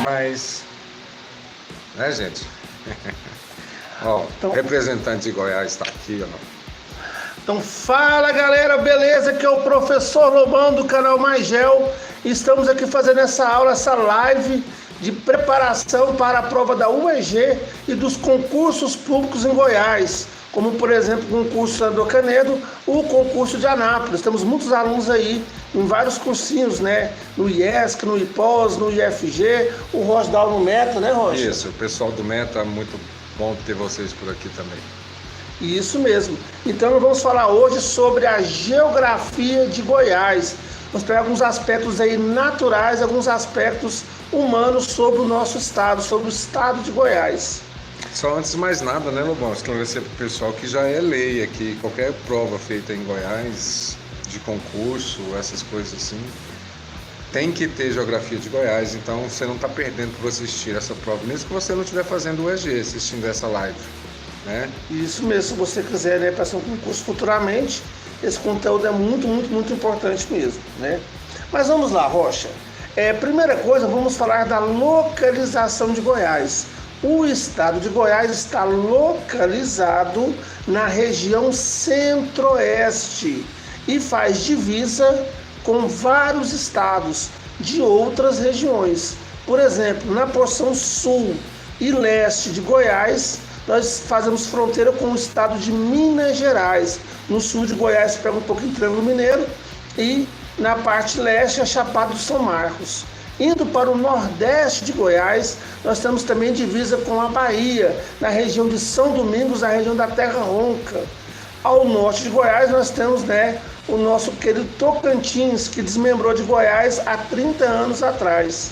Goiás, né, gente? Ó, Então, representante de Goiás está aqui, ó. Então fala galera, beleza? Aqui é o professor Lobão do canal Maigel. Estamos aqui fazendo essa aula, essa live de preparação para a prova da UEG e dos concursos públicos em Goiás, como por exemplo o concurso Sandor Canedo, o concurso de Anápolis. Temos muitos alunos aí em vários cursinhos, né? No IESC, no IPOS, no IFG, o Rosdal no Meta, né, Rocha? Isso, o pessoal do Meta, muito bom ter vocês por aqui também. Isso mesmo. Então nós vamos falar hoje sobre a geografia de Goiás. Vamos pegar alguns aspectos aí naturais, alguns aspectos humanos sobre o nosso estado, sobre o estado de Goiás. Só antes de mais nada, né, Lobão, esclarecer para o pessoal que já é lei aqui, qualquer prova feita em Goiás, de concurso, essas coisas assim, tem que ter geografia de Goiás, então você não está perdendo por assistir essa prova, mesmo que você não estiver fazendo o EG, assistindo essa live. Né? Isso mesmo, se você quiser, né, passar um concurso futuramente, esse conteúdo é muito importante mesmo, né? Mas vamos lá, Rocha. Primeira coisa, vamos falar da localização de Goiás. O estado de Goiás está localizado na região centro-oeste e faz divisa com vários estados de outras regiões. Por exemplo, na porção sul e leste de Goiás, nós fazemos fronteira com o estado de Minas Gerais. No sul de Goiás pega um pouquinho de Triângulo Mineiro e na parte leste a Chapada do São Marcos. Indo para o nordeste de Goiás, nós temos também divisa com a Bahia, na região de São Domingos, na região da Terra Ronca. Ao norte de Goiás nós temos, né, o nosso querido Tocantins, que desmembrou de Goiás há 30 anos atrás.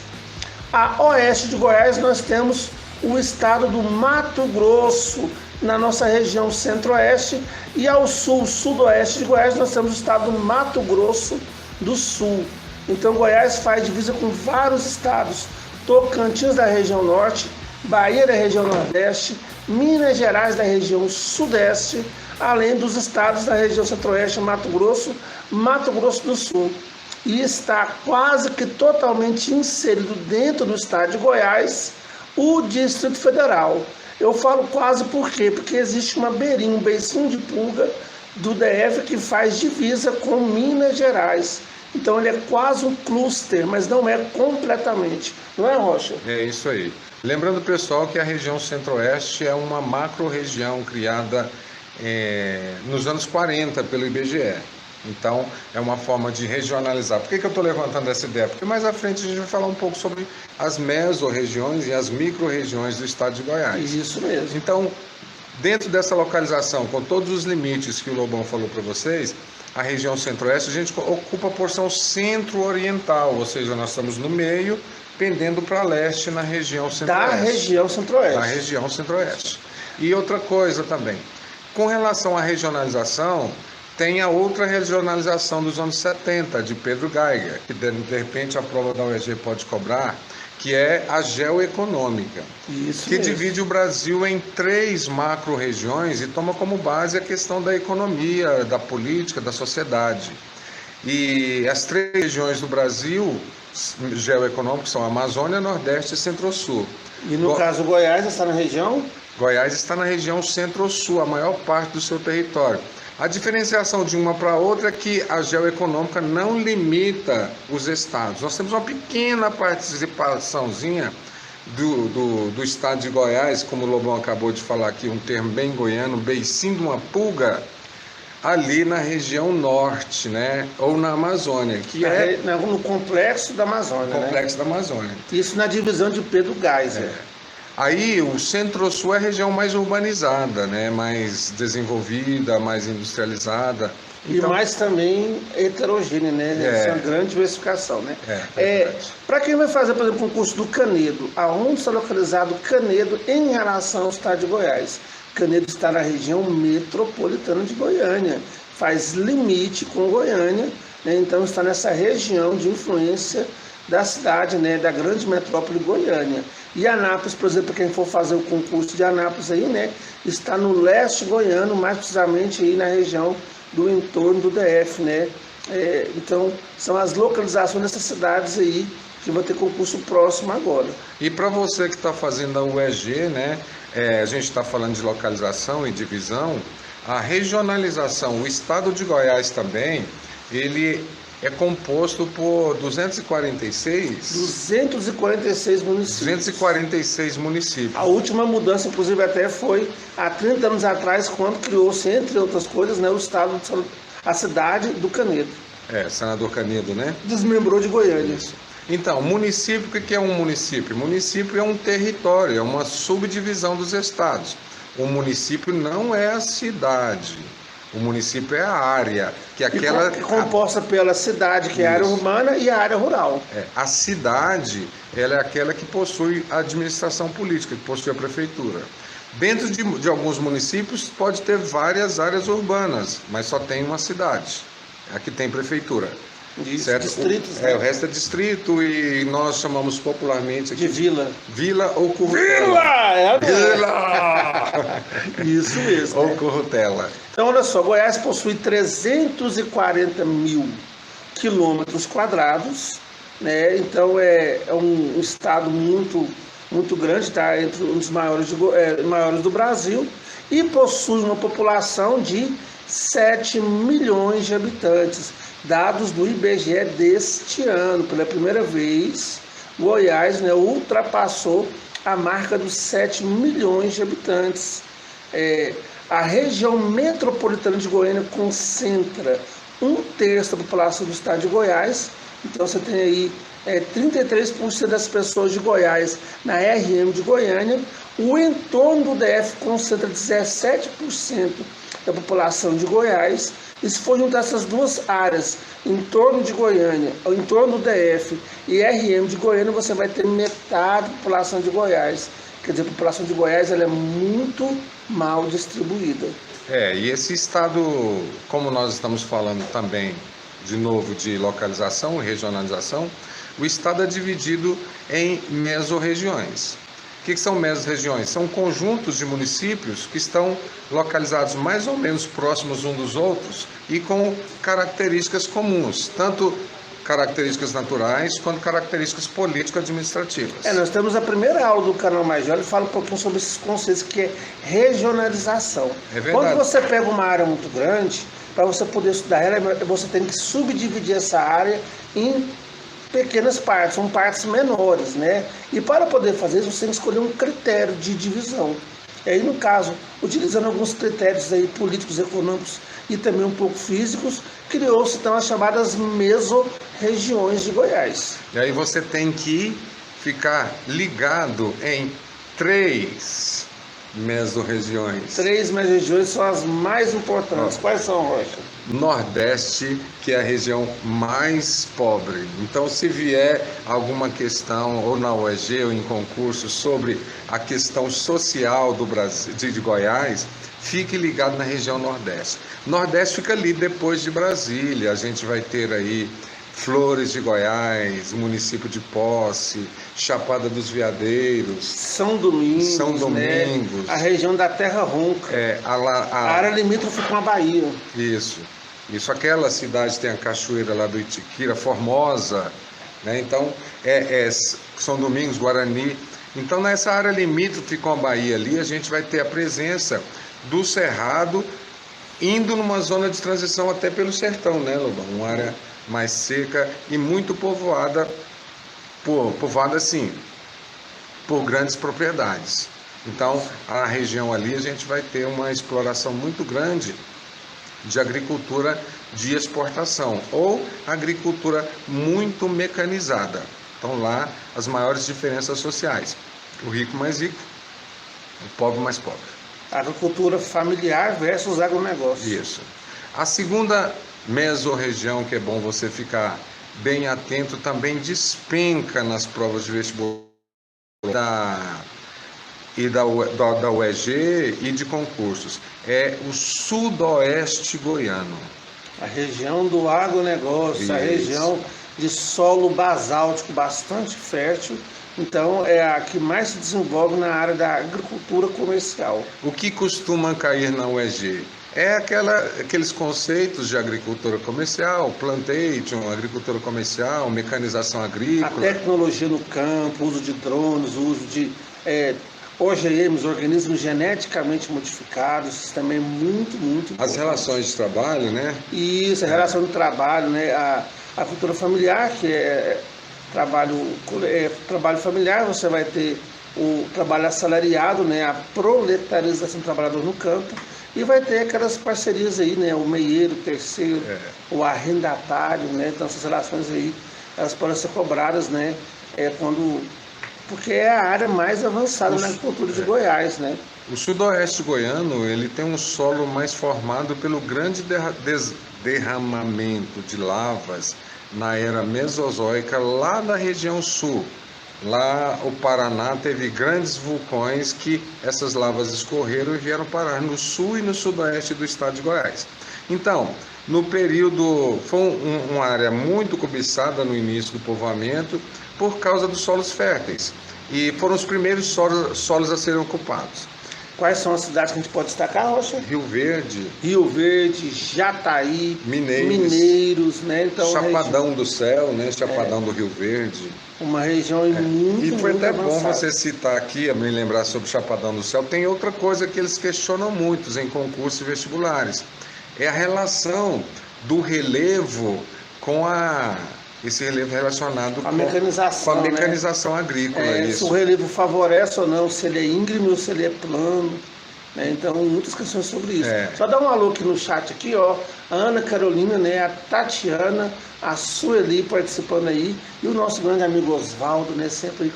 A oeste de Goiás nós temos o estado do Mato Grosso, na nossa região centro-oeste, e ao sul, sudoeste de Goiás, nós temos o estado do Mato Grosso do Sul. Então Goiás faz divisa com vários estados: Tocantins da região norte, Bahia da região nordeste, Minas Gerais da região sudeste, além dos estados da região centro-oeste, Mato Grosso do Sul. E está quase que totalmente inserido dentro do estado de Goiás o Distrito Federal. Eu falo quase por quê? Porque existe uma beirinha, um beicinho de pulga do DF que faz divisa com Minas Gerais. Então ele é quase um cluster, mas não é completamente. Não é, Rocha? É isso aí. Lembrando, pessoal, que a região centro-oeste é uma macro-região criada nos anos 40 pelo IBGE. Então, é uma forma de regionalizar. Por que eu estou levantando essa ideia? Porque mais à frente a gente vai falar um pouco sobre as mesorregiões e as micro-regiões do estado de Goiás. Isso mesmo. Então, dentro dessa localização, com todos os limites que o Lobão falou para vocês, a região centro-oeste, a gente ocupa a porção centro-oriental, ou seja, nós estamos no meio, pendendo para leste na região centro-oeste. Da região centro-oeste. Da região centro-oeste. E outra coisa também, com relação à regionalização, tem a outra regionalização dos anos 70, de Pedro Geiger, que de repente a prova da UEG pode cobrar, que é a geoeconômica, Isso que mesmo. divide o Brasil em 3 macro-regiões e toma como base a questão da economia, da política, da sociedade. E as 3 regiões do Brasil geoeconômicas são Amazônia, Nordeste e Centro-Sul. E no caso Goiás está na região? Goiás está na região Centro-Sul, a maior parte do seu território. A diferenciação de uma para outra é que a geoeconômica não limita os estados. Nós temos uma pequena participaçãozinha do estado de Goiás, como o Lobão acabou de falar aqui, um termo bem goiano, beicinho de uma pulga, ali na região norte, né? Ou na Amazônia, que no complexo da Amazônia. Complexo da Amazônia. Isso na divisão de Pedro Geiger. Aí o Centro-Sul é a região mais urbanizada, né? Mais desenvolvida, mais industrializada. Então, e mais também heterogênea, né? Essa é uma grande diversificação, né? Para quem vai fazer, por exemplo, um concurso do Canedo, aonde está localizado Canedo em relação ao estado de Goiás? Canedo está na região metropolitana de Goiânia, faz limite com Goiânia, né? Então está nessa região de influência da cidade, né, da grande metrópole Goiânia. E Anápolis, por exemplo, quem for fazer o concurso de Anápolis aí, né, está no leste goiano, mais precisamente aí na região do entorno do DF, né? Então, são as localizações dessas cidades aí que vai ter concurso próximo agora. E para você que está fazendo a UEG, né, a gente está falando de localização e divisão, a regionalização, o estado de Goiás também, ele é composto por 246 municípios. A última mudança, inclusive, até foi há 30 anos atrás, quando criou-se, entre outras coisas, né, o estado, a cidade do Canedo. Senador Canedo, né? Desmembrou de Goiânia. Então, município, o que é um município? Município é um território, é uma subdivisão dos estados. O município não é a cidade. O município é a área, que é aquela... composta pela cidade, que é a área urbana, e a área rural. A cidade, ela é aquela que possui a administração política, que possui a prefeitura. Dentro de alguns municípios pode ter várias áreas urbanas, mas só tem uma cidade. Aqui tem prefeitura. Certo? Distritos, né? O resto é distrito e nós chamamos popularmente aqui de vila. Vila ou currutela. Vila! Isso mesmo. Ou currutela. Então, olha só, Goiás possui 340 mil quilômetros quadrados, né? Então, é um estado muito grande, tá? Entre um dos maiores do Brasil, e possui uma população de 7 milhões de habitantes. Dados do IBGE deste ano, pela primeira vez, Goiás, né, ultrapassou a marca dos 7 milhões de habitantes. A região metropolitana de Goiânia concentra 1/3 da população do estado de Goiás. Então você tem aí 33% das pessoas de Goiás na RM de Goiânia. O entorno do DF concentra 17% da população de Goiás. E se for juntar essas duas áreas, em torno de Goiânia, em torno do DF e RM de Goiânia, você vai ter metade da população de Goiás. Quer dizer, a população de Goiás ela é muito mal distribuída. E esse estado, como nós estamos falando também, de novo, de localização e regionalização, o estado é dividido em mesorregiões. O que são mesorregiões? São conjuntos de municípios que estão localizados mais ou menos próximos uns dos outros e com características comuns, tanto características naturais quanto características político-administrativas. Nós temos a primeira aula do canal Mais Jovem, fala um pouquinho sobre esses conceitos, que é regionalização. É verdade. Quando você pega uma área muito grande, para você poder estudar ela, você tem que subdividir essa área em pequenas partes, são partes menores, né? E para poder fazer isso, você tem que escolher um critério de divisão. E aí, no caso, utilizando alguns critérios aí políticos, econômicos e também um pouco físicos, criou-se então as chamadas mesorregiões de Goiás. E aí você tem que ficar ligado em 3 mesorregiões. 3 mesorregiões são as mais importantes. Quais são, Rocha? Nordeste, que é a região mais pobre. Então, se vier alguma questão, ou na UEG, ou em concurso, sobre a questão social do Brasil, de Goiás, fique ligado na região Nordeste. Nordeste fica ali depois de Brasília. A gente vai ter aí Flores de Goiás, município de Posse, Chapada dos Veadeiros, São Domingos, né? A região da Terra Ronca, a área limítrofe com a Bahia. Isso, aquela cidade tem a cachoeira lá do Itiquira, Formosa, né? Então, São Domingos, Guarani. Então, nessa área limítrofe com a Bahia ali, a gente vai ter a presença do Cerrado, indo numa zona de transição até pelo sertão, né, Lobão? Uma área mais seca e muito povoada assim, por grandes propriedades. Então, a região ali a gente vai ter uma exploração muito grande de agricultura de exportação ou agricultura muito mecanizada. Então, lá as maiores diferenças sociais: o rico mais rico, o pobre mais pobre. Agricultura familiar versus agronegócio. Isso. A segunda mesorregião, que é bom você ficar bem atento, também despenca nas provas de vestibular da UEG e de concursos. É o sudoeste goiano. A região do agronegócio, a região de solo basáltico bastante fértil. Então, é a que mais se desenvolve na área da agricultura comercial. O que costuma cair na UEG? É aqueles conceitos de agricultura comercial, plantation, agricultura comercial, mecanização A agrícola. tecnologia no campo, uso de drones, uso de OGMs, organismos geneticamente modificados, isso também é muito, muito importante. As relações de trabalho, né? Isso, a relação do trabalho, né? A cultura familiar, que é trabalho familiar, você vai ter o trabalho assalariado, né? A proletarização do trabalhador no campo, e vai ter aquelas parcerias aí, né? O meieiro, o terceiro, o arrendatário, né? Então essas relações aí, elas podem ser cobradas, né? Porque é a área mais avançada na agricultura de Goiás, né? O sudoeste goiano, ele tem um solo mais formado pelo grande derramamento de lavas na era mesozoica lá da região sul. Lá o Paraná teve grandes vulcões que essas lavas escorreram e vieram parar no sul e no sudoeste do estado de Goiás. Então, no período, foi uma área muito cobiçada no início do povoamento por causa dos solos férteis. E foram os primeiros solos a serem ocupados. Quais são as cidades que a gente pode destacar, Rocha? Rio Verde, Jataí, Mineiros, né? Então, Chapadão do Céu, né? Chapadão do Rio Verde. Uma região muito, E foi muito até bom avançada. você citar aqui, me lembrar sobre Chapadão do Céu. Tem outra coisa que eles questionam muito em concursos e vestibulares. É a relação do relevo com esse relevo relacionado com a mecanização, agrícola. Se Isso. o relevo favorece ou não, se ele é íngreme ou se ele é plano. Né? Então, muitas questões sobre isso. Só dá um alô aqui no chat, aqui, ó. A Ana Carolina, né? A Tatiana, a Sueli participando aí. E o nosso grande amigo Oswaldo, né? Sempre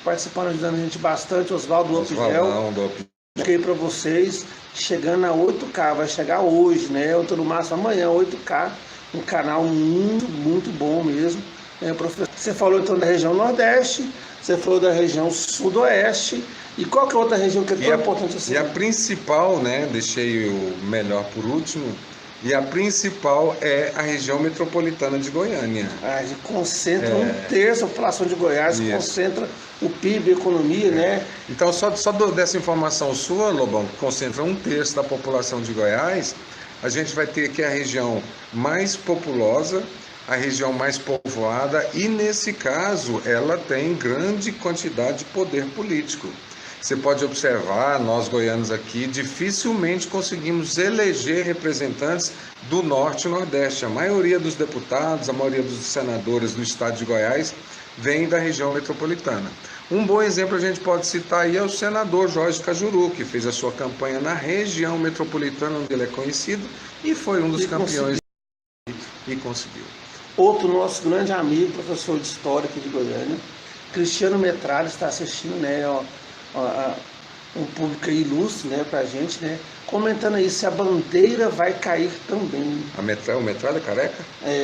participando, ajudando a gente bastante. Oswaldo Opigel. Fiquei para vocês, chegando a 8K, vai chegar hoje, né? Eu tô no máximo amanhã, 8K. Um canal muito, muito bom mesmo. Professor, você falou então da região Nordeste, você falou da região Sudoeste, e qual que é outra região que é tão importante assim? E a principal, né, deixei o melhor por último, e a principal é a região metropolitana de Goiânia. Concentra um terço da população de Goiás, concentra o PIB, a economia, né? Então, só dessa informação sua, Lobão, que concentra um terço da população de Goiás, a gente vai ter aqui a região mais populosa, a região mais povoada, e nesse caso ela tem grande quantidade de poder político. Você pode observar, nós goianos aqui dificilmente conseguimos eleger representantes do Norte e Nordeste. A maioria dos deputados, a maioria dos senadores do estado de Goiás vem da região metropolitana. Um bom exemplo a gente pode citar aí é o senador Jorge Cajuru, que fez a sua campanha na região metropolitana, onde ele é conhecido, e foi um dos campeões e conseguiu. Outro nosso grande amigo, professor de História aqui de Goiânia, Cristiano Metralha, está assistindo, né, um público ilustre, né, pra gente, né, comentando aí se a bandeira vai cair também. O Metralha careca?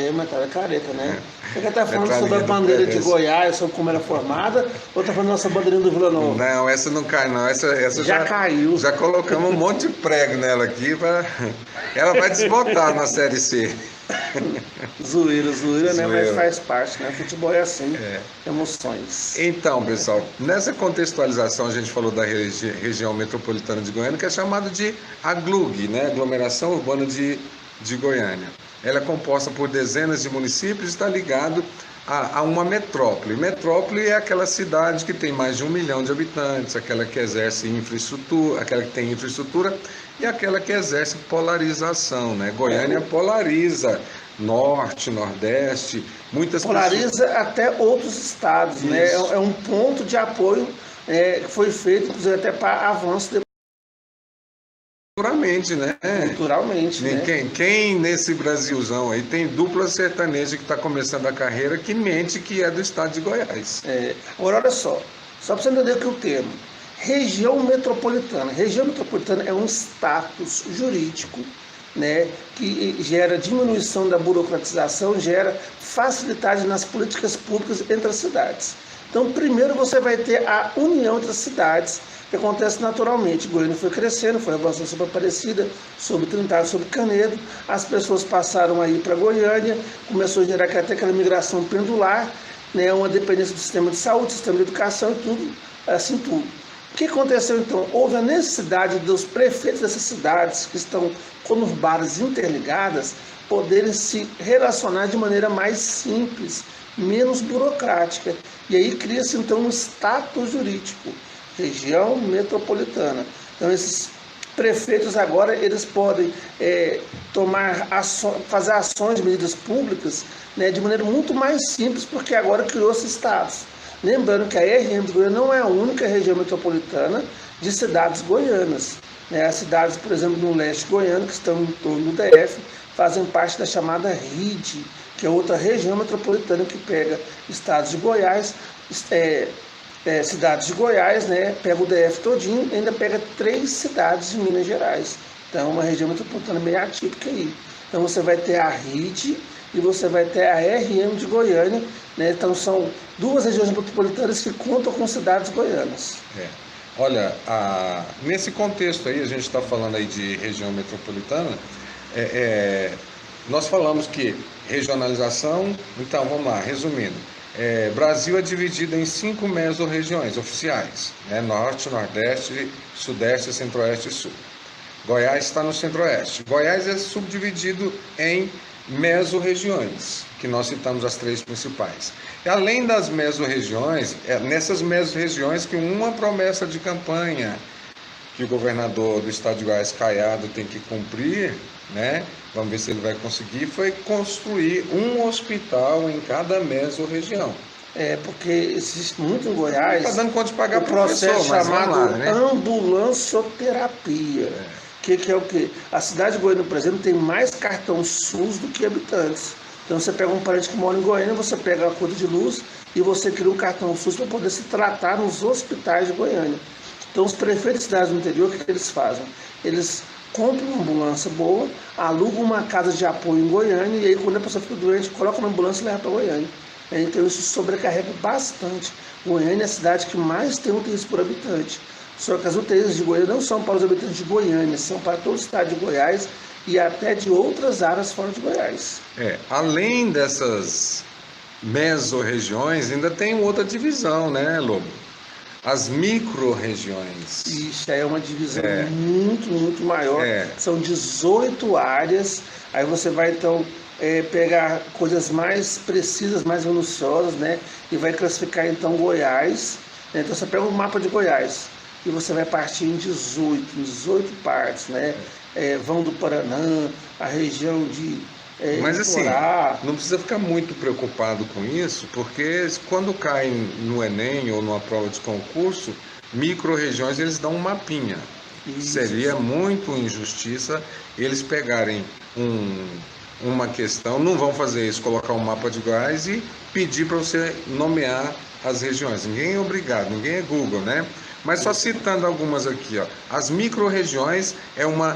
O Metralha careca, né? Você está falando sobre a bandeira de Goiás, sobre como era formada, ou está falando da nossa bandeirinha do Vila Nova? Não, essa não cai não, essa já caiu. Já colocamos um monte de prego nela aqui, ela vai desbotar na Série C. Zoeira, né? Mas faz parte, né? Futebol é assim, emoções. Então, pessoal, nessa contextualização a gente falou da região metropolitana de Goiânia, que é chamada de AGLUG, né? Aglomeração Urbana de Goiânia. Ela é composta por dezenas de municípios e está ligado a uma metrópole. Metrópole é aquela cidade que tem mais de 1 milhão de habitantes, aquela que exerce infraestrutura, aquela que tem infraestrutura e aquela que exerce polarização, né? Goiânia polariza norte, nordeste, polariza pessoas... até outros estados, isso, né? É um ponto de apoio que foi feito, inclusive, até para avanço culturalmente, né? Culturalmente, né? Quem nesse Brasilzão aí tem dupla sertaneja que está começando a carreira que mente que é do estado de Goiás. Agora, olha só para você entender que o termo região metropolitana é um status jurídico, né, que gera diminuição da burocratização, gera facilidade nas políticas públicas entre as cidades. Então, primeiro você vai ter a união entre as cidades, que acontece naturalmente. Goiânia foi crescendo, foi avançando sobre Aparecida, sobre Trindade, sobre Canedo, as pessoas passaram aí para Goiânia, começou a gerar até aquela migração pendular, né, uma dependência do sistema de saúde, sistema de educação e tudo, assim tudo. O que aconteceu então? Houve a necessidade dos prefeitos dessas cidades que estão conurbadas, interligadas, poderem se relacionar de maneira mais simples, menos burocrática. E aí cria-se então um status jurídico, região metropolitana. Então esses prefeitos agora eles podem fazer ações de medidas públicas, né, de maneira muito mais simples, porque agora criou-se estados. Lembrando que a RM de Goiânia não é a única região metropolitana de cidades goianas. As cidades, por exemplo, no leste goiano, que estão em torno do DF, fazem parte da chamada RID, que é outra região metropolitana que pega estados de Goiás, cidades de Goiás, né, pega o DF todinho e ainda pega 3 cidades de Minas Gerais. Então é uma região metropolitana meio atípica aí. Então você vai ter a RID e você vai ter a RM de Goiânia, né? Então são 2 regiões metropolitanas que contam com cidades goianas. Olha, nesse contexto aí, a gente está falando aí de região metropolitana, nós falamos que regionalização, então vamos lá, resumindo, Brasil é dividido em 5 mesorregiões oficiais, né? Norte, Nordeste, Sudeste, Centro-Oeste e Sul. Goiás está no Centro-Oeste. Goiás é subdividido em mesorregiões, que nós citamos as 3 principais. E além das mesorregiões, nessas mesorregiões que uma promessa de campanha que o governador do estado de Goiás, Caiado, tem que cumprir, né? Vamos ver se ele vai conseguir, foi construir um hospital em cada mesorregião. Porque existe muito em Goiás. Está dando conta de pagar o processo chamado lá, né? ambulancioterapia. Que é o quê? A cidade de Goiânia, por exemplo, tem mais cartão SUS do que habitantes. Então você pega um parente que mora em Goiânia, você pega a conta de luz e você cria um cartão SUS para poder se tratar nos hospitais de Goiânia. Então os prefeitos de cidades do interior, o que eles fazem? Eles compram uma ambulância boa, alugam uma casa de apoio em Goiânia e aí quando a pessoa fica doente, coloca na ambulância e leva para Goiânia. Então isso sobrecarrega bastante. Goiânia é a cidade que mais tem UTIs por habitante. Só que as UTIs de Goiânia não são para os habitantes de Goiânia, são para todo o estado de Goiás e até de outras áreas fora de Goiás. Além dessas mesorregiões, ainda tem outra divisão, né, Lobo? As micro-regiões. Isso é uma divisão muito, muito maior. São 18 áreas. Aí você vai, então, pegar coisas mais precisas, mais minuciosas, né? E vai classificar, então, Goiás. Então, você pega o mapa de Goiás e você vai partir em 18 partes, né? Vão do Paraná, a região de Mas assim, Iporá. não precisa ficar muito preocupado com isso, porque quando cai no Enem ou numa prova de concurso, micro-regiões eles dão um mapinha. Isso. Seria muito injustiça eles pegarem uma questão, não vão fazer isso, colocar um mapa de Goiás e pedir para você nomear as regiões. Ninguém é obrigado, ninguém é Google, né? Mas só citando algumas aqui, ó. As micro-regiões é uma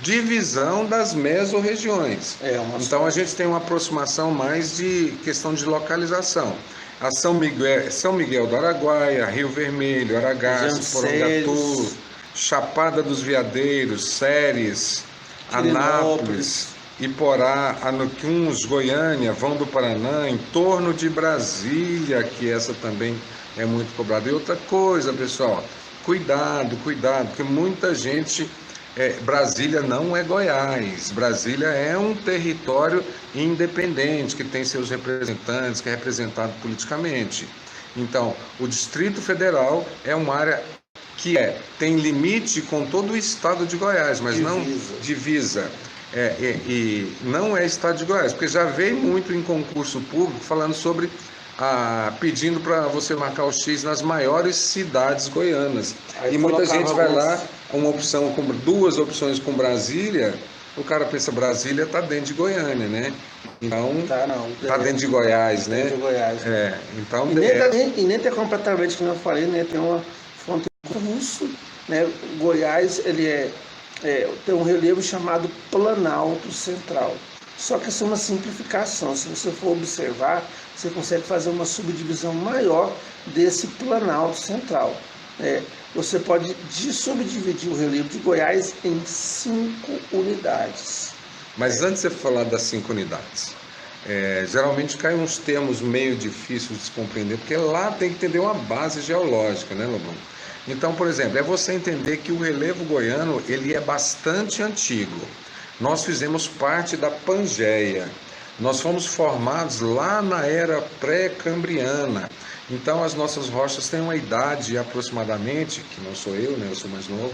divisão das mesorregiões. Então a gente tem uma aproximação mais de questão de localização. A São Miguel do Araguaia, Rio Vermelho, Aragaço, Porangatu, Chapada dos Veadeiros, Ceres, Anápolis, Iporá, Anuquins, Goiânia, Vão do Paraná, em torno de Brasília, que essa também é muito cobrada. E outra coisa, pessoal, cuidado, porque muita gente... Brasília não é Goiás, Brasília é um território independente, que tem seus representantes, que é representado politicamente. Então, o Distrito Federal é uma área que tem limite com todo o estado de Goiás, mas não divisa. E não é estado de Goiás, porque já veio muito em concurso público falando sobre pedindo para você marcar o X nas maiores cidades goianas. E muita gente vai lá, duas opções com Brasília, o cara pensa, Brasília está dentro de Goiânia, né? Então, está dentro de Goiás, né? Dentro de Goiás. Então, e nem tem completamente, como eu falei, né? Tem uma fronteira russa, né? Goiás, ele tem um relevo chamado Planalto Central. Só que isso é uma simplificação. Se você for observar, você consegue fazer uma subdivisão maior desse Planalto Central. Você pode subdividir o relevo de Goiás em 5 unidades. Mas antes de você falar das 5 unidades, geralmente caem uns termos meio difíceis de se compreender, porque lá tem que entender uma base geológica, né, Lobão? Então, por exemplo, é você entender que o relevo goiano ele é bastante antigo. Nós fizemos parte da Pangeia. Nós fomos formados lá na era pré-cambriana. Então, as nossas rochas têm uma idade aproximadamente, que não sou eu, né? Eu sou mais novo,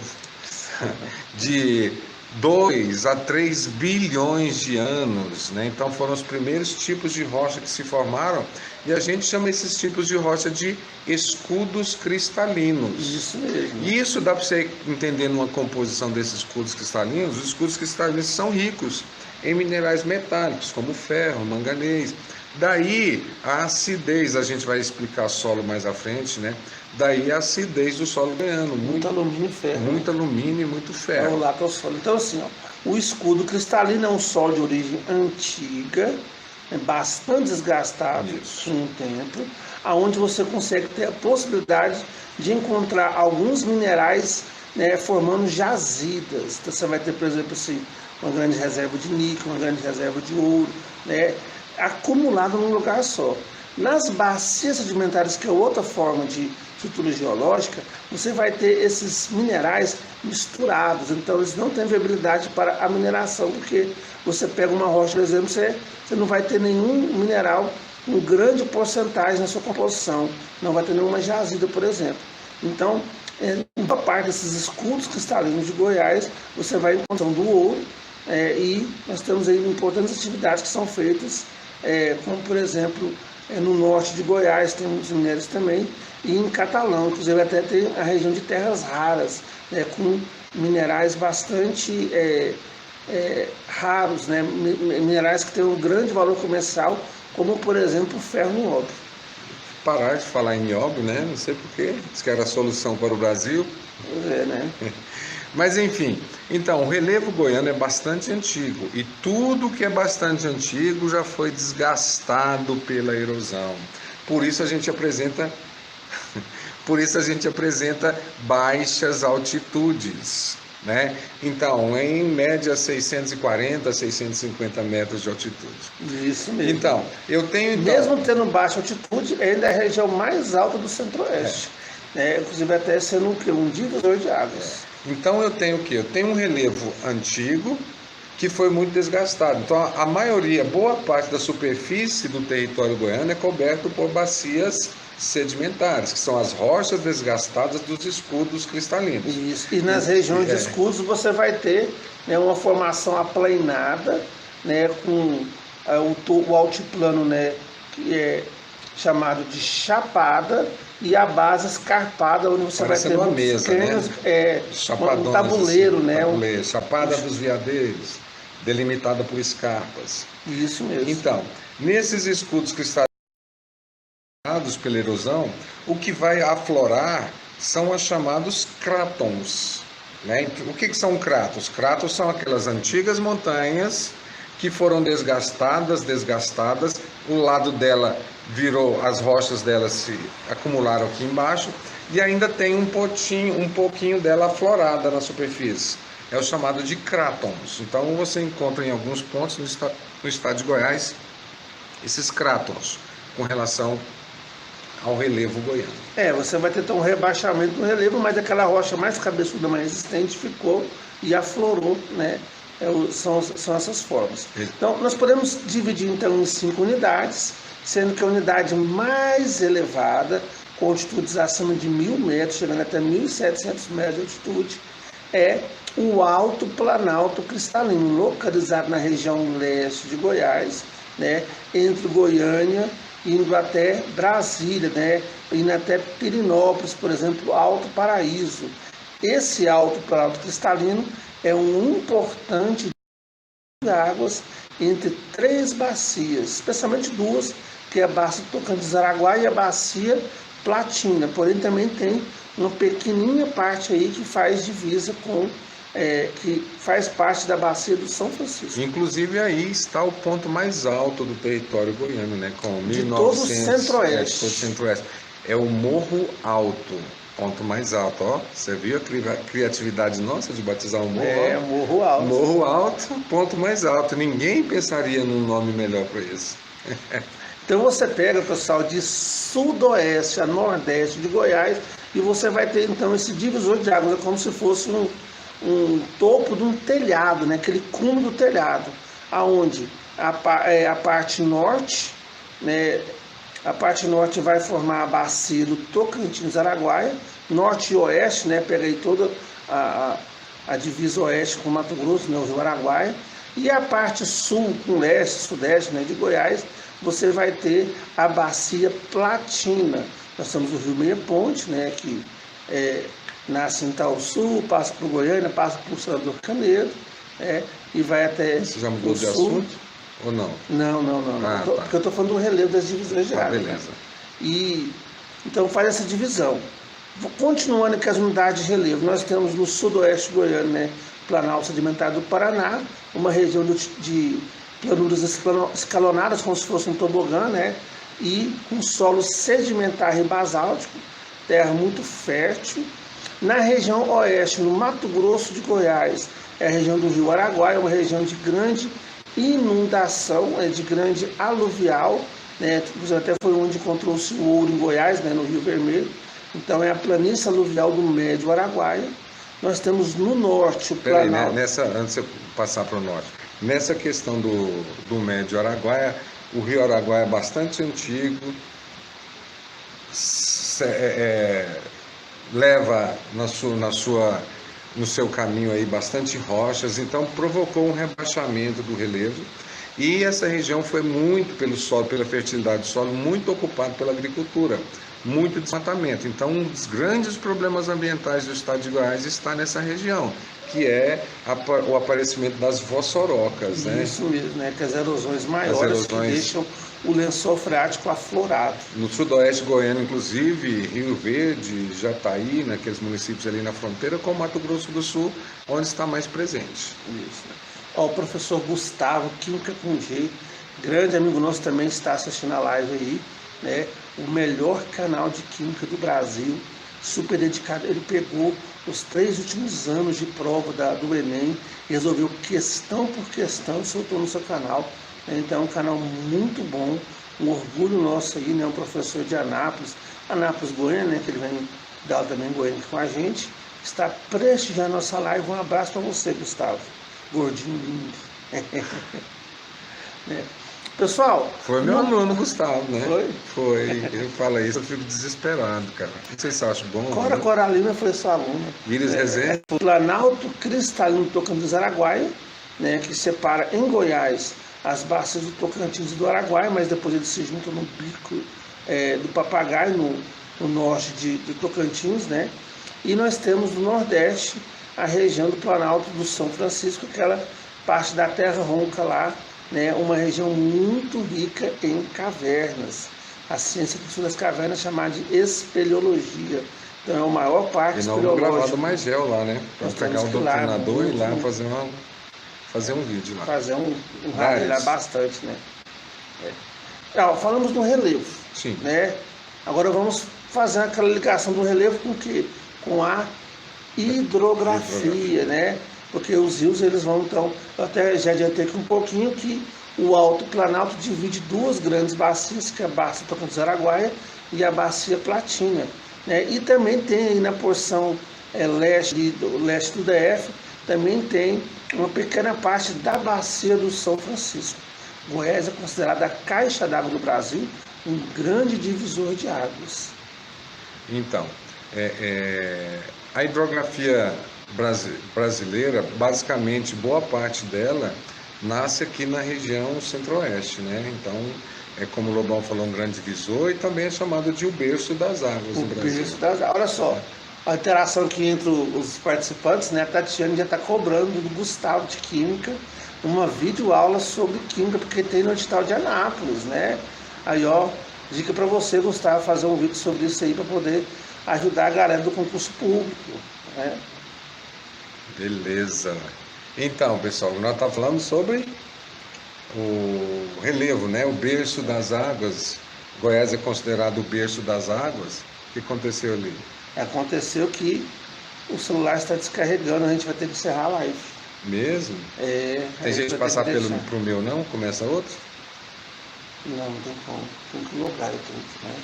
de 2 a 3 bilhões de anos, né? Então foram os primeiros tipos de rocha que se formaram e a gente chama esses tipos de rocha de escudos cristalinos. Isso mesmo. E isso dá para você entender numa composição desses escudos cristalinos. Os escudos cristalinos são ricos em minerais metálicos, como ferro, manganês. Daí a acidez, a gente vai explicar solo mais à frente, né? Daí a acidez do solo goiano. Muito alumínio e ferro. Muito alumínio e muito É ferro. o lá que é o solo. Então, assim, ó, o escudo cristalino é um solo de origem antiga, bastante desgastado com o tempo, aonde você consegue ter a possibilidade de encontrar alguns minerais, né, formando jazidas. Então, você vai ter, por exemplo, assim, uma grande reserva de níquel, uma grande reserva de ouro, né, acumulado num lugar só. Nas bacias sedimentares, que é outra forma de estrutura geológica, você vai ter esses minerais misturados, então eles não têm viabilidade para a mineração, porque você pega uma rocha, por exemplo, você não vai ter nenhum mineral com grande porcentagem na sua composição, não vai ter nenhuma jazida, por exemplo. Então, em boa parte desses escudos cristalinos de Goiás, você vai encontrar do ouro, e nós temos aí importantes atividades que são feitas, como por exemplo, no norte de Goiás tem muitos minérios também, e em Catalão, inclusive até tem a região de terras raras, né, com minerais bastante raros, né, minerais que têm um grande valor comercial, como por exemplo o ferro nióbio. Parar de falar em nióbio, né? Não sei porquê, diz que era a solução para o Brasil. Né? Mas enfim, então o relevo goiano é bastante antigo e tudo que é bastante antigo já foi desgastado pela erosão. Por isso a gente apresenta baixas altitudes, né? Então, em média 640, 650 metros de altitude. Isso mesmo. Então, eu tenho mesmo tendo baixa altitude, ainda é a região mais alta do centro-oeste. Inclusive até sendo um divisor de águas. Então eu tenho o quê? Eu tenho um relevo antigo que foi muito desgastado. Então a maioria, boa parte da superfície do território goiano é coberto por bacias sedimentares, que são as rochas desgastadas dos escudos cristalinos. Isso. E nas regiões de escudos você vai ter, né, uma formação aplanada, né, com o altiplano, né, que é chamado de chapada, e a base escarpada, onde você parecendo vai ter uma mesa, pequenos, um tabuleiro, assim, né? Tabuleiro. Chapada dos Veadeiros, delimitada por escarpas. Isso mesmo. Então, nesses escudos cristalinos pela erosão, o que vai aflorar são os chamados crátons, né? O que são crátons? Crátons são aquelas antigas montanhas que foram desgastadas, o lado dela virou, as rochas dela se acumularam aqui embaixo e ainda tem um pouquinho dela aflorada na superfície. É o chamado de crátons. Então você encontra em alguns pontos no estado de Goiás esses crátons com relação ao relevo goiano. Você vai ter um rebaixamento no relevo, mas aquela rocha mais cabeçuda, mais resistente ficou e aflorou, né? São essas formas. Então, nós podemos dividir então em 5 unidades, sendo que a unidade mais elevada, com altitudes acima de 1.000 metros, chegando até 1.700 metros de altitude, é o Alto Planalto Cristalino, localizado na região leste de Goiás, né, entre Goiânia, indo até Brasília, né, indo até Pirinópolis, por exemplo, Alto Paraíso. Esse Alto Planalto Cristalino é um importante de águas entre 3 bacias, especialmente 2, que é a bacia Tocantins-Araguá e a bacia Platina, porém também tem uma pequenininha parte aí que faz divisa com, que faz parte da bacia do São Francisco. Inclusive aí está o ponto mais alto do território goiano, né? Com 1.900, de todo o centro-oeste. Todo o centro-oeste. É o Morro Alto, ponto mais alto, ó. Você viu a criatividade nossa de batizar o morro? Morro Alto. Morro Alto, ponto mais alto. Ninguém pensaria num nome melhor para isso. Então você pega, pessoal, de sudoeste a nordeste de Goiás, e você vai ter então esse divisor de águas, é como se fosse um topo de um telhado, né? Aquele cume do telhado, aonde a parte norte, né? A parte norte vai formar a bacia do Tocantins-Araguaia, norte e oeste, né? Pega aí toda a divisa oeste com Mato Grosso, né? O Rio Araguaia, e a parte sul com leste, sudeste, né? De Goiás, você vai ter a bacia Platina. Nós temos o Rio Meia Ponte, né? Que nasce em Itaúsul, passa por Goiânia, passa por Salvador Caneiro, e vai até Você já mudou o de sul. assunto ou não? Não. Tá. Porque eu estou falando do relevo das divisões de água. Beleza. Né? E então faz essa divisão. Continuando com as unidades de relevo, nós temos no sudoeste goiano, né, Planalto Sedimentar do Paraná, uma região de planuras escalonadas, como se fosse um tobogã, né, e com solo sedimentar e basáltico, terra muito fértil. Na região oeste, no Mato Grosso de Goiás, é a região do Rio Araguaia, uma região de grande inundação, de grande aluvial, né, até foi onde encontrou-se o ouro em Goiás, né, no Rio Vermelho. Então é a planície aluvial do Médio Araguaia. Nós temos no norte o Planalto. Antes de eu passar para o norte, nessa questão do Médio Araguaia, o Rio Araguaia é bastante antigo, leva no seu caminho aí bastante rochas, então provocou um rebaixamento do relevo. E essa região foi muito, pelo solo, pela fertilidade do solo, muito ocupada pela agricultura, muito desmatamento. Então, um dos grandes problemas ambientais do estado de Goiás está nessa região, que é o aparecimento das vossorocas, né? Isso mesmo, né? Que as erosões maiores que deixam o lençol freático aflorado. No sudoeste goiano, inclusive, Rio Verde, Jataí, naqueles municípios ali na fronteira, com Mato Grosso do Sul, onde está mais presente. Isso. Ó, o professor Gustavo, Química com G, grande amigo nosso, também está assistindo a live aí, né? O melhor canal de Química do Brasil, super dedicado. Ele pegou os 3 últimos anos de prova do Enem, resolveu questão por questão e soltou no seu canal. Então é um canal muito bom, um orgulho nosso aí, né? Um professor de Anápolis, Goiânia, né? Que ele vem dar também em Goiânia com a gente, está prestigiando a nossa live. Um abraço para você, Gustavo. Gordinho lindo. Pessoal... Foi meu aluno, Gustavo, né? Foi? Ele fala isso, eu fico desesperado, cara. Não sei se você acha bom. Cora Coralina foi sua aluna. Íris Rezende. O Planalto Cristalino Tocantins-Araguaia, né, que separa em Goiás as bacias do Tocantins e do Araguaia, mas depois eles se juntam no bico do Papagaio, no norte de Tocantins, né? E nós temos no Nordeste a região do Planalto do São Francisco, aquela parte da Terra Ronca lá, né? Uma região muito rica em cavernas. A ciência que estuda as cavernas é chamada de espeleologia. Então é o maior parque espeleológico. E não gravado mais gel lá, né? Para pegar o doutrinador e ir lá fazer um vídeo lá. Fazer um lá bastante, né? Falamos do relevo. Sim. Né? Agora vamos fazer aquela ligação do relevo com o quê? Com a hidrografia, né? Porque os rios, eles vão, então, eu até já adiantei aqui um pouquinho que o Alto Planalto divide 2 grandes bacias, que é a bacia Tocantins-Araguaia e a bacia Platina, né? E também tem aí na porção leste do DF, também tem uma pequena parte da bacia do São Francisco. Goiás é considerada a caixa d'água do Brasil, um grande divisor de águas. Então, a hidrografia brasileira, basicamente, boa parte dela nasce aqui na região centro-oeste, né? Então, como o Lobão falou, um grande divisor e também é chamado de o berço das águas do Brasil. Berço das águas. Olha só, a interação aqui entre os participantes, né? A Tatiane já está cobrando do Gustavo de Química uma videoaula sobre Química, porque tem no edital de Anápolis, né? Aí, ó, dica para você, Gustavo, fazer um vídeo sobre isso aí para poder ajudar a galera do concurso público, né? Beleza. Então, pessoal, nós estamos falando sobre o relevo, né? O berço das águas. Goiás é considerado o berço das águas. O que aconteceu ali? Aconteceu que o celular está descarregando, a gente vai ter que encerrar a live. Mesmo? Tem gente passar pro meu não? Começa outro? Não tem como. Tem que logar tudo, né?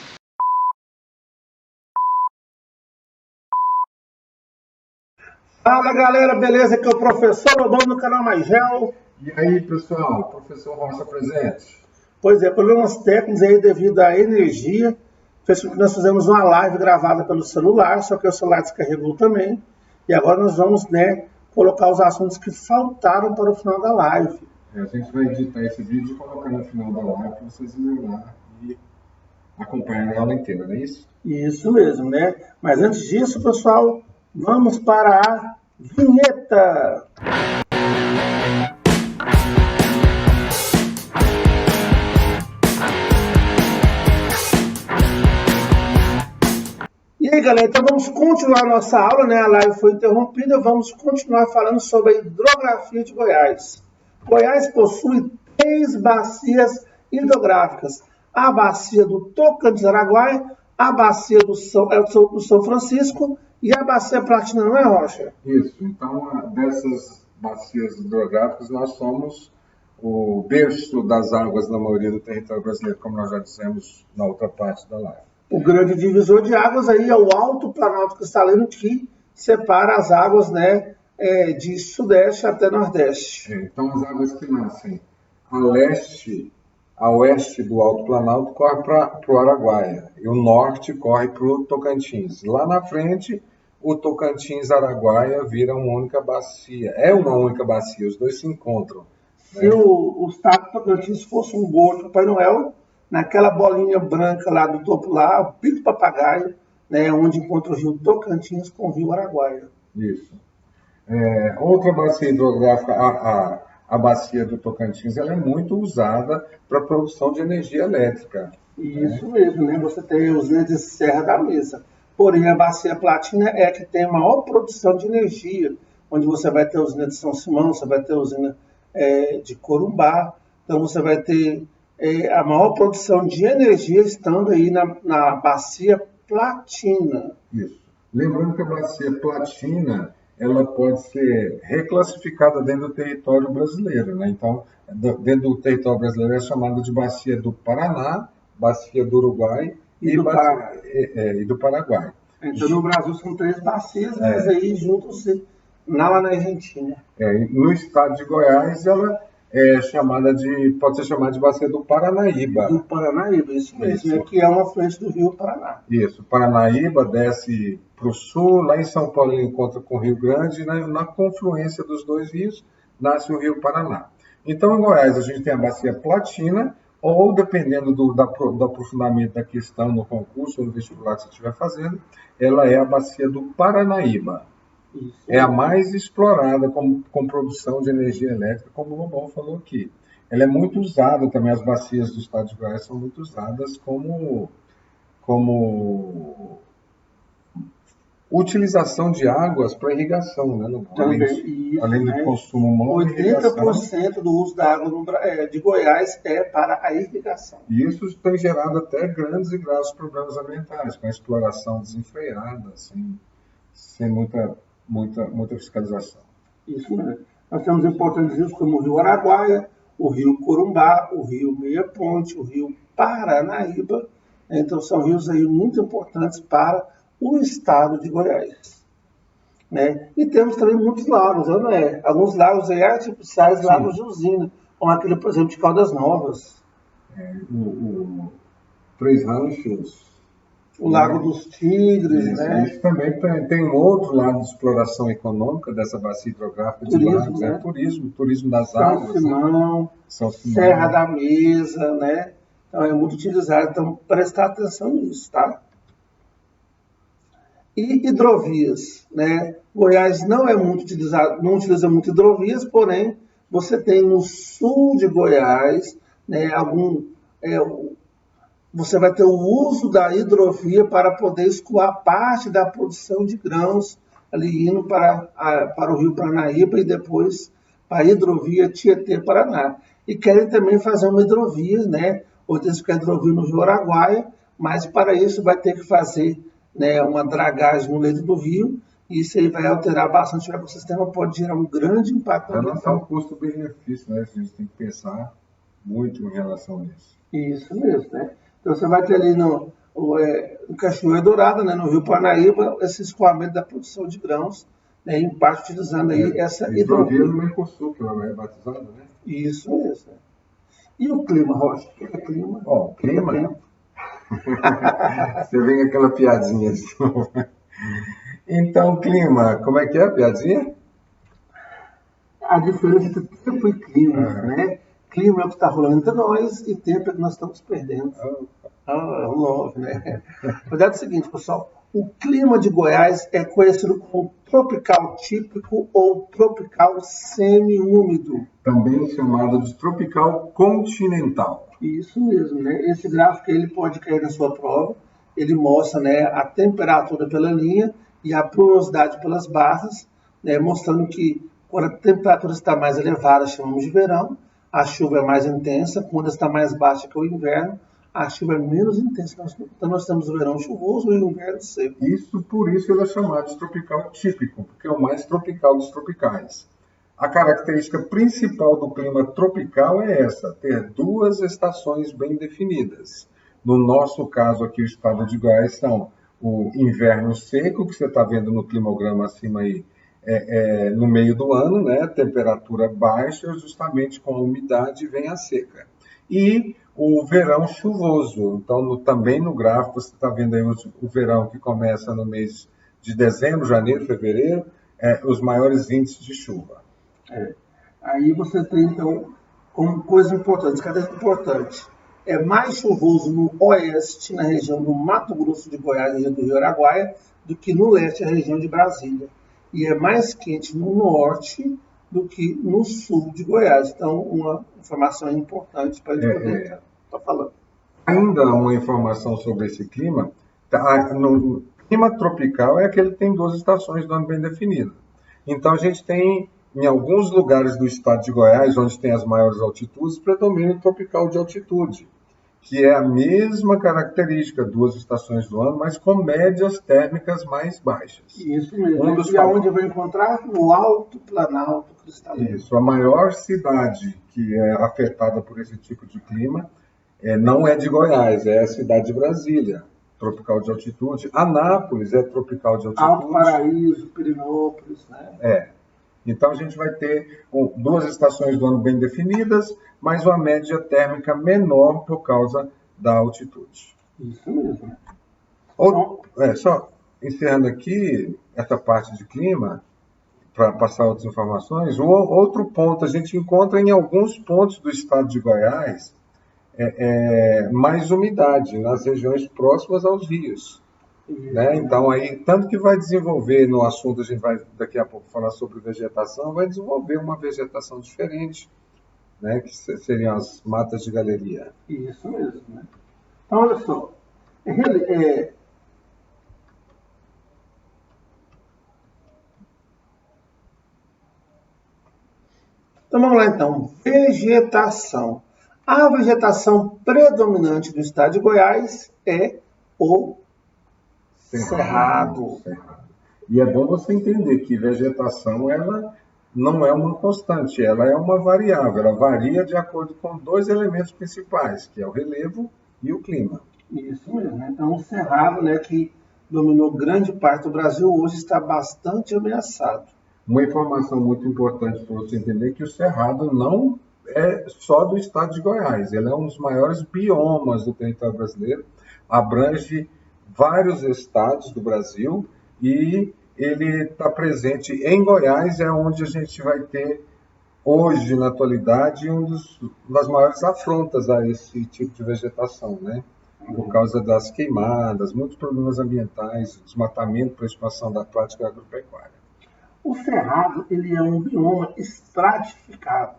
Fala galera, beleza? Aqui é o professor Lobão do canal Maigel. E aí, pessoal, professor Rocha presente. Pois é, problemas técnicos aí devido à energia. Nós fizemos uma live gravada pelo celular, só que o celular descarregou também. E agora nós vamos, colocar os assuntos que faltaram para o final da live. A gente vai editar esse vídeo e colocar no final da live para vocês irem lá e acompanhar a aula inteira, não é isso? Isso mesmo, né? Mas antes disso, pessoal, vamos para a vinheta. E aí, galera, então vamos continuar a nossa aula, né? A live foi interrompida, vamos continuar falando sobre a hidrografia de Goiás. Goiás possui 3 bacias hidrográficas. A bacia do Tocantins-Araguaia, a bacia do São Francisco e a bacia Platina, não é, Rocha? Isso, então dessas bacias hidrográficas nós somos o berço das águas na maioria do território brasileiro, como nós já dissemos na outra parte da live. O grande divisor de águas aí é o Alto Planalto Cristalino, que separa as águas, de sudeste até nordeste. Então as águas que nascem a oeste do Alto Planalto corre para o Araguaia e o norte corre para o Tocantins. Lá na frente, o Tocantins-Araguaia vira uma única bacia. É uma única bacia, os dois se encontram. Se o estado do Tocantins fosse um bolo de Papai Noel, naquela bolinha branca lá do topo lá, o Pico Papagaio, onde encontra o rio Tocantins com o rio Araguaia. Isso. Outra bacia hidrográfica, a bacia do Tocantins, ela é muito usada para a produção de energia elétrica. Isso mesmo, né? Você tem a usina de Serra da Mesa. Porém, a bacia Platina é a que tem a maior produção de energia, onde você vai ter a usina de São Simão, você vai ter a usina de Corumbá, então você vai ter a maior produção de energia estando aí na bacia Platina. Isso. Lembrando que a bacia Platina ela pode ser reclassificada dentro do território brasileiro, né? Então, dentro do território brasileiro é chamada de bacia do Paraná, bacia do Uruguai e do Paraguai. Então, no Brasil são 3 bacias, mas aí juntam-se lá na Argentina. No estado de Goiás, ela pode ser chamada de bacia do Paranaíba. Do Paranaíba, isso mesmo, que é uma afluente do rio Paraná. Isso, Paranaíba desce para o sul, lá em São Paulo ele encontra com o Rio Grande, e na confluência dos dois rios nasce o rio Paraná. Então, em Goiás, a gente tem a bacia Platina, ou dependendo do aprofundamento da questão no concurso ou no vestibular que você estiver fazendo, ela é a bacia do Paranaíba. Isso. É a mais explorada com produção de energia elétrica, como o Lobão falou aqui. Ela é muito usada também, as bacias do estado de Goiás são muito usadas como utilização de águas para irrigação, né? Além do consumo humano, 80% do uso da água de Goiás é para a irrigação. E isso tem gerado até grandes e graves problemas ambientais, com a exploração desenfreada, sem muita fiscalização. Isso mesmo. Nós temos importantes rios como o rio Araguaia, o rio Corumbá, o rio Meia Ponte, o rio Paranaíba. Então são rios aí muito importantes para o estado de Goiás. E temos também muitos lagos, alguns lagos aí artificiais, lagos de usina, como aquele, por exemplo, de Caldas Novas. O Três Ranchos. O Lago dos Tigres, Isso também tem um outro lado de exploração econômica dessa bacia hidrográfica de lagos, turismo das águas. São Simão, Serra da Mesa, Então é muito utilizado, então prestar atenção nisso, tá? E hidrovias, Goiás não é muito utilizado, não utiliza muito hidrovias, porém você tem no sul de Goiás, você vai ter o uso da hidrovia para poder escoar parte da produção de grãos ali indo para o rio Paranaíba e depois para a hidrovia Tietê-Paraná. E querem também fazer uma hidrovia, ou intensificar a hidrovia no rio Araguaia, mas para isso vai ter que fazer uma dragagem no leito do rio, e isso aí vai alterar bastante o ecossistema, pode gerar um grande impacto ambiental. Vai lançar um custo-benefício, A gente tem que pensar muito em relação a isso. Isso mesmo, Então você vai ter ali no Cachoeira Dourada, no rio Paranaíba, esse escoamento da produção de grãos, né, em parte utilizando aí essa hidrovia no Mercosul, que ela é batizada, né? Isso mesmo. E o clima, Rocha? O que é clima? Ó, clima. Você vem com aquela piadinha de novo. Então, clima, como é que é a piadinha? A diferença entre tempo e clima, né? Clima é o que está rolando entre nós e tempo é o que nós estamos perdendo. Love, né? Mas é o seguinte, pessoal. O clima de Goiás é conhecido como tropical típico ou tropical semi-úmido. Também chamado de tropical continental. Isso mesmo, né? Esse gráfico ele pode cair na sua prova. Ele mostra, né, a temperatura pela linha e a pluviosidade pelas barras, né, mostrando que quando a temperatura está mais elevada, chamamos de verão, a chuva é mais intensa. Quando está mais baixa, que é o inverno, a chuva é menos intensa. Então nós temos o verão chuvoso e o inverno seco. Por isso ele é chamado de tropical típico, porque é o mais tropical dos tropicais. A característica principal do clima tropical é essa, ter duas estações bem definidas. No nosso caso aqui, o estado de Goiás, são o inverno seco, que você está vendo no climograma acima aí, no meio do ano, né? Temperatura baixa, justamente com a umidade vem a seca. E o verão chuvoso. Então, também no gráfico, você está vendo aí o verão que começa no mês de dezembro, janeiro, fevereiro, os maiores índices de chuva. Aí você tem, então, como coisa importante, cadê importante? É mais chuvoso no oeste, na região do Mato Grosso de Goiás, região do Rio Araguaia, do que no leste, a região de Brasília. E é mais quente no norte do que no sul de Goiás. Então, uma informação importante para a gente poder estar falando. Ainda uma informação sobre esse clima. No clima tropical é aquele que tem duas estações do ano bem definidas. Então, a gente tem, em alguns lugares do estado de Goiás, onde tem as maiores altitudes, predomina o tropical de altitude, que é a mesma característica, duas estações do ano, mas com médias térmicas mais baixas. Isso mesmo. E aonde eu vou encontrar? No Alto Planalto Cristalino. Isso. A maior cidade que é afetada por esse tipo de clima não é de Goiás, é a cidade de Brasília, tropical de altitude. Anápolis é tropical de altitude. Alto Paraíso, Pirinópolis, né? Então a gente vai ter duas estações do ano bem definidas, mas uma média térmica menor por causa da altitude. Isso mesmo. Só encerrando aqui essa parte de clima, para passar outras informações, outro ponto, a gente encontra em alguns pontos do estado de Goiás mais umidade, nas regiões próximas aos rios. Né? Então, aí, tanto que vai desenvolver no assunto, a gente vai daqui a pouco falar sobre vegetação, vai desenvolver uma vegetação diferente, né? Que seriam as matas de galeria. Isso mesmo. Né? Então, olha só. Então, vamos lá, então. Vegetação. A vegetação predominante do estado de Goiás é o cerrado. E é bom você entender que vegetação, ela não é uma constante, ela é uma variável, ela varia de acordo com dois elementos principais, que é o relevo e o clima. Isso mesmo. Então, o cerrado, né, que dominou grande parte do Brasil, hoje está bastante ameaçado. Uma informação muito importante para você entender é que o cerrado não é só do estado de Goiás, ele é um dos maiores biomas do território brasileiro, abrange vários estados do Brasil e ele está presente em Goiás, é onde a gente vai ter hoje, na atualidade, das maiores afrontas a esse tipo de vegetação, né? Por causa das queimadas, muitos problemas ambientais, desmatamento para a expansão da prática agropecuária. O cerrado, ele é um bioma estratificado.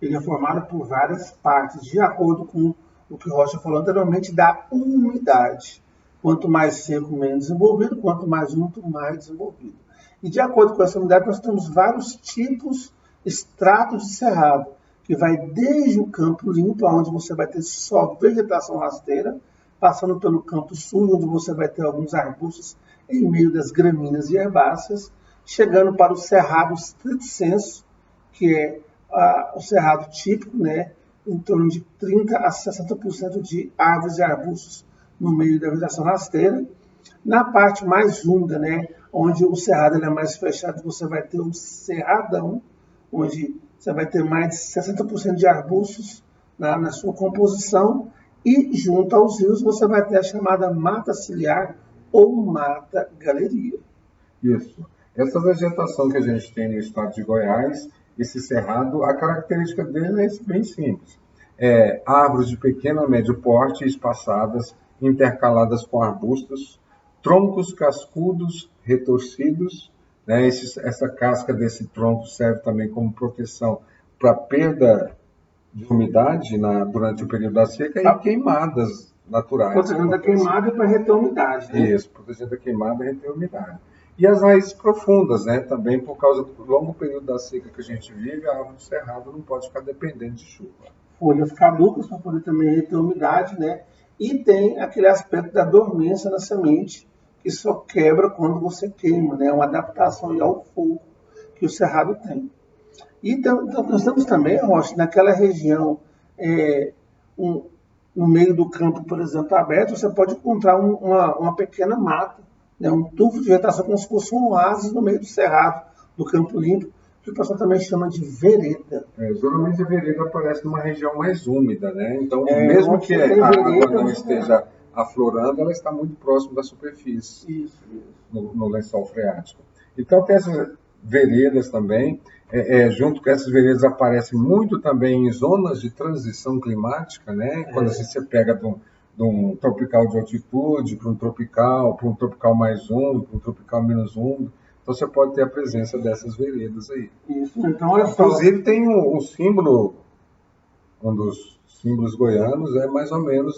Ele é formado por várias partes, de acordo com o que Rocha falou anteriormente, da umidade. Quanto mais seco, menos desenvolvido, quanto mais úmido, mais desenvolvido. E de acordo com essa umidade, nós temos vários tipos, estratos de cerrado, que vai desde o campo limpo, onde você vai ter só vegetação rasteira, passando pelo campo sujo, onde você vai ter alguns arbustos em meio das gramíneas e herbáceas, chegando para o cerrado stricto sensu, que é o cerrado típico, né, em torno de 30% a 60% de árvores e arbustos no meio da vegetação rasteira. Na parte mais úmida, né, onde o cerrado ele é mais fechado, você vai ter o cerradão, onde você vai ter mais de 60% de arbustos na sua composição, e junto aos rios você vai ter a chamada mata ciliar ou mata galeria. Isso. Essa vegetação que a gente tem no estado de Goiás, esse cerrado, a característica dele é bem simples. Árvores de pequeno a médio porte, espaçadas, intercaladas com arbustos, troncos cascudos, retorcidos, né? Essa casca desse tronco serve também como proteção para perda de umidade durante o período da seca e queimadas naturais. Protegendo a queimada e para reter a umidade. Né? Isso, protegendo a queimada e reter a umidade. E as raízes profundas, né? Também por causa do longo período da seca que a gente vive, a árvore do cerrado não pode ficar dependendo de chuva. Folhas caducas para poder também reter a umidade, né? E tem aquele aspecto da dormência na semente, que só quebra quando você queima, né? Uma adaptação ao fogo que o cerrado tem. E então, nós temos também, Rocha, naquela região, no meio do campo, por exemplo, aberto, você pode encontrar uma pequena mata, né? Um tufo de vegetação como se fosse um oásis no meio do cerrado, do campo limpo, que o pessoal também chama de vereda. Geralmente a vereda aparece numa região mais úmida, né? Então, mesmo que a água não esteja aflorando, ela está muito próximo da superfície, isso. No lençol freático. Então, tem essas veredas também. Junto com essas veredas aparecem muito também em zonas de transição climática, né? Quando você pega de um tropical de altitude para um tropical mais úmido, para um tropical menos úmido. Então você pode ter a presença dessas veredas aí. Isso, então olha só. Inclusive tem um símbolo, um dos símbolos goianos, mais ou menos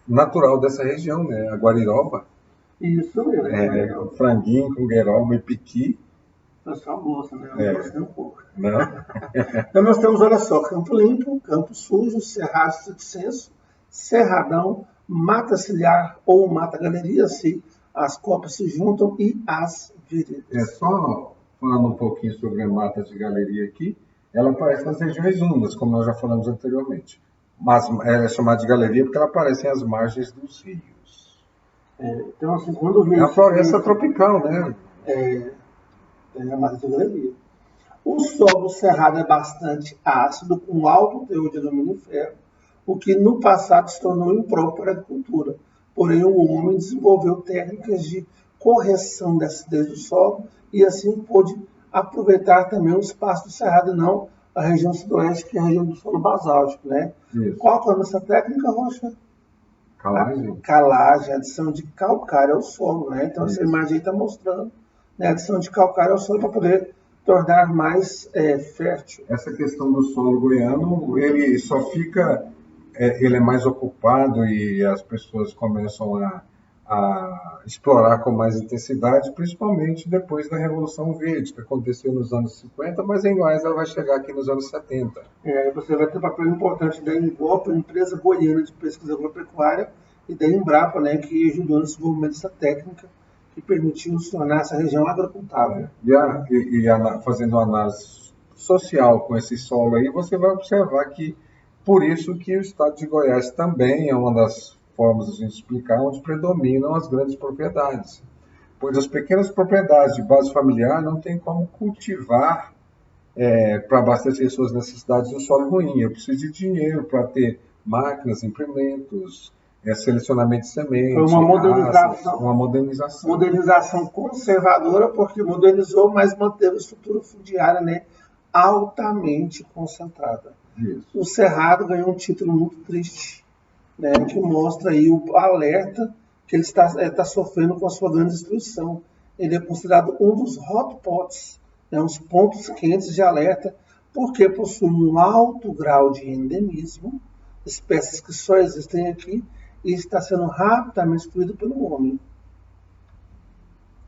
natural dessa região, né? A guariroba. Isso mesmo. Franguinho com gueroba e piqui. O pessoal gosta, né? Eu gosto um pouco. Não? Então nós temos, olha só, campo limpo, campo sujo, cerrado de censo, cerradão, mata ciliar ou mata galeria, se as copas se juntam, e as veredas. Só falando um pouquinho sobre a mata de galeria aqui, ela aparece nas regiões úmidas, como nós já falamos anteriormente. Mas ela é chamada de galeria porque ela aparece às margens dos rios. Então, assim, quando vem... É a floresta tropical, né? É a mata de galeria. O solo cerrado é bastante ácido, com alto teor de alumínio e ferro, o que no passado se tornou impróprio para a agricultura. Porém, o homem desenvolveu técnicas de correção da acidez do solo e assim pôde aproveitar também o espaço do cerrado, não a região sudoeste, que é a região do solo basáltico, né? Isso. Qual que é a nossa técnica, Rocha? Calagem. Calagem, adição de calcário ao solo, né? Então, essa imagem aí está mostrando, né, a adição de calcário ao solo para poder tornar mais fértil. Essa questão do solo goiano, ele só fica... ele é mais ocupado e as pessoas começam a explorar com mais intensidade, principalmente depois da Revolução Verde, que aconteceu nos anos 50, mas em Goiás ela vai chegar aqui nos anos 70. Você vai ter um papel importante da Embrapa, Empresa Goiana de Pesquisa Agropecuária, e da Embrapa, né, que ajudou no desenvolvimento dessa técnica que permitiu se tornar essa região agrocultável. Fazendo uma análise social com esse solo aí, você vai observar que por isso que o estado de Goiás também é uma das formas de a gente explicar onde predominam as grandes propriedades. Pois as pequenas propriedades de base familiar não tem como cultivar para abastecer suas necessidades no solo ruim. Eu preciso de dinheiro para ter máquinas, implementos, selecionamento de sementes. Foi uma modernização. Uma modernização. Modernização conservadora, porque modernizou, mas manteve a estrutura fundiária, né, altamente concentrada. Isso. O Cerrado ganhou um título muito triste, né, que mostra aí o alerta que ele está sofrendo com a sua grande destruição. Ele é considerado um dos hotspots, né, uns pontos quentes de alerta, porque possui um alto grau de endemismo, espécies que só existem aqui, e está sendo rapidamente destruído pelo homem.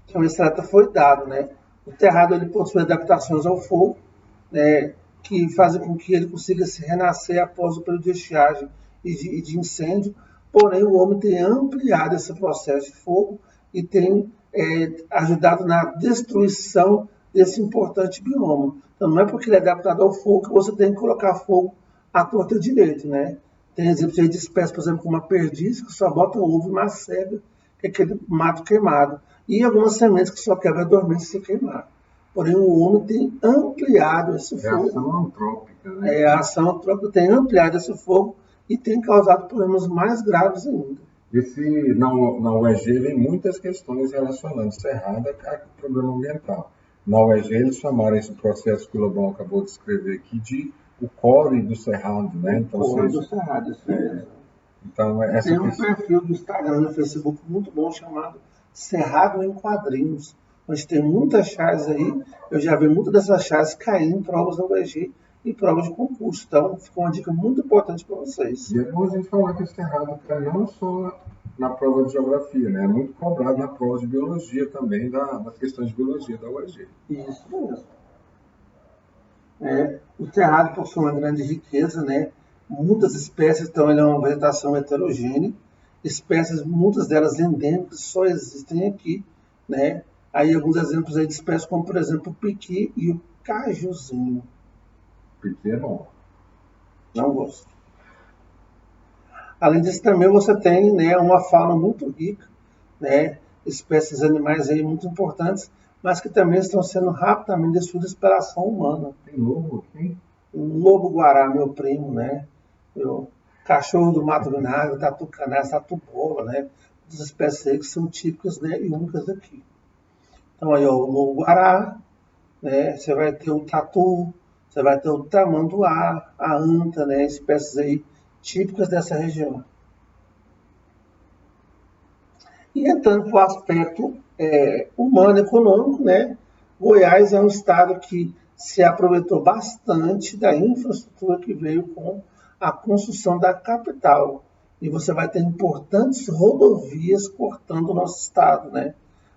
Então esse alerta foi dado, né? O Cerrado ele possui adaptações ao fogo, né, que fazem com que ele consiga se renascer após o período de estiagem e de incêndio, porém o homem tem ampliado esse processo de fogo e tem ajudado na destruição desse importante bioma. Então não é porque ele é adaptado ao fogo que você tem que colocar fogo à torta direito, né? Tem exemplos aí de espécies, por exemplo, como a perdiz, que só bota ovo e macega, que é aquele mato queimado. E algumas sementes que só quebra dormente se queimar. Porém, o homem tem ampliado esse É fogo. ação antrópica, né? A ação antrópica tem ampliado esse fogo e tem causado problemas mais graves ainda. Na UEG vem muitas questões relacionando cerrado a problema ambiental. Na UEG eles chamaram esse processo que o Lobão acabou de descrever aqui de o core do cerrado, né? Então, Core do cerrado, isso mesmo. Então, Tem um perfil do Instagram e no Facebook muito bom chamado Cerrado em Quadrinhos, onde tem muitas chaves aí. Eu já vi muitas dessas chaves cair em provas da UEG e provas de concurso. Então, ficou uma dica muito importante para vocês. E é bom a gente falar que o cerrado está não só na prova de geografia, né? É muito cobrado na prova de biologia também, das questões de biologia da UEG. Isso mesmo. O cerrado possui uma grande riqueza, né? Muitas espécies, então ele é uma vegetação heterogênea, espécies, muitas delas endêmicas, só existem aqui, né? Aí alguns exemplos aí de espécies como, por exemplo, o piqui e o cajuzinho. Piqui é bom. Não gosto. Além disso, também você tem, né, uma fauna muito rica, né? Espécies animais aí muito importantes, mas que também estão sendo rapidamente destruídas pela ação humana. Tem lobo aqui? O lobo-guará, meu primo, né? O cachorro do mato vinagre, tatu-canás, tatu-bola, né? As espécies aí que são típicas, né, e únicas daqui. Então aí, ó, o lobo-guará, né? Você vai ter o tatu, você vai ter o tamanduá, a anta, né? Espécies aí típicas dessa região. E entrando para o aspecto humano econômico, né? Goiás é um estado que se aproveitou bastante da infraestrutura que veio com a construção da capital. E você vai ter importantes rodovias cortando o nosso estado, né?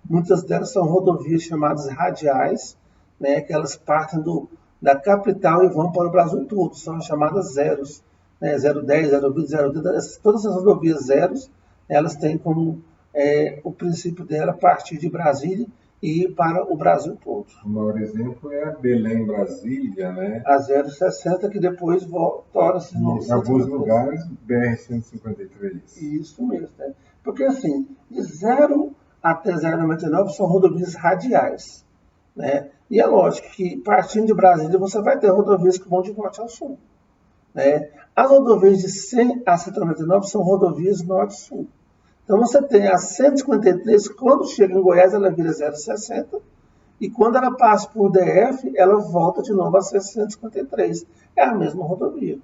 Muitas delas são rodovias chamadas radiais, né? Que elas partem da capital e vão para o Brasil todo. São chamadas zeros, né? 010, 020, 030. Todas essas rodovias zeros, elas têm como o princípio dela partir de Brasília e ir para o Brasil todo. O maior exemplo é a Belém-Brasília, né? A 060, que depois torna-se em alguns lugares, BR-153. Isso mesmo, né? Porque assim, de 0 até 0,99 são rodovias radiais, né? E é lógico que partindo de Brasília você vai ter rodovias que vão de norte ao sul, né? As rodovias de 100 a 199 são rodovias norte-sul. Então você tem a 153, quando chega em Goiás ela vira 060, e quando ela passa por DF, ela volta de novo a ser 153. É a mesma rodovia.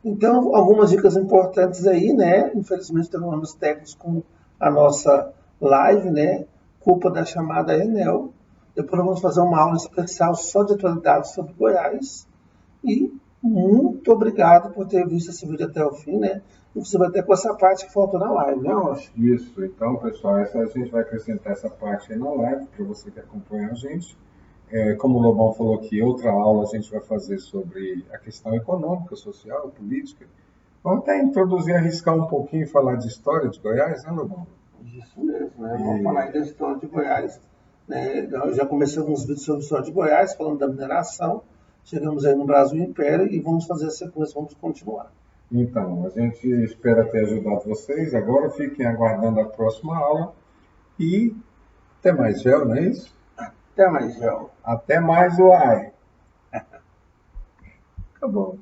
Então, algumas dicas importantes aí, né? Infelizmente, tem problemas técnicos com a nossa live, né? Culpa da chamada Enel. Depois vamos fazer uma aula especial só de atualidades sobre Goiás. E muito obrigado por ter visto esse vídeo até o fim, né? E você vai ter com essa parte que faltou na live, né, Rocha? Isso. Então, pessoal, a gente vai acrescentar essa parte aí na live, para você que acompanha a gente. Como o Lobão falou aqui, outra aula a gente vai fazer sobre a questão econômica, social, política. Vamos até introduzir, arriscar um pouquinho e falar de história de Goiás, né, Lobão? Isso mesmo, né? Vamos falar aí da história de Goiás. Né? Eu já comecei alguns vídeos sobre a história de Goiás, falando da mineração. Chegamos aí no Brasil Império e vamos fazer a sequência, vamos continuar. Então, a gente espera ter ajudado vocês. Agora fiquem aguardando a próxima aula. E até mais, Gel, não é isso? Até mais, Gel. Até mais, Uai. Acabou.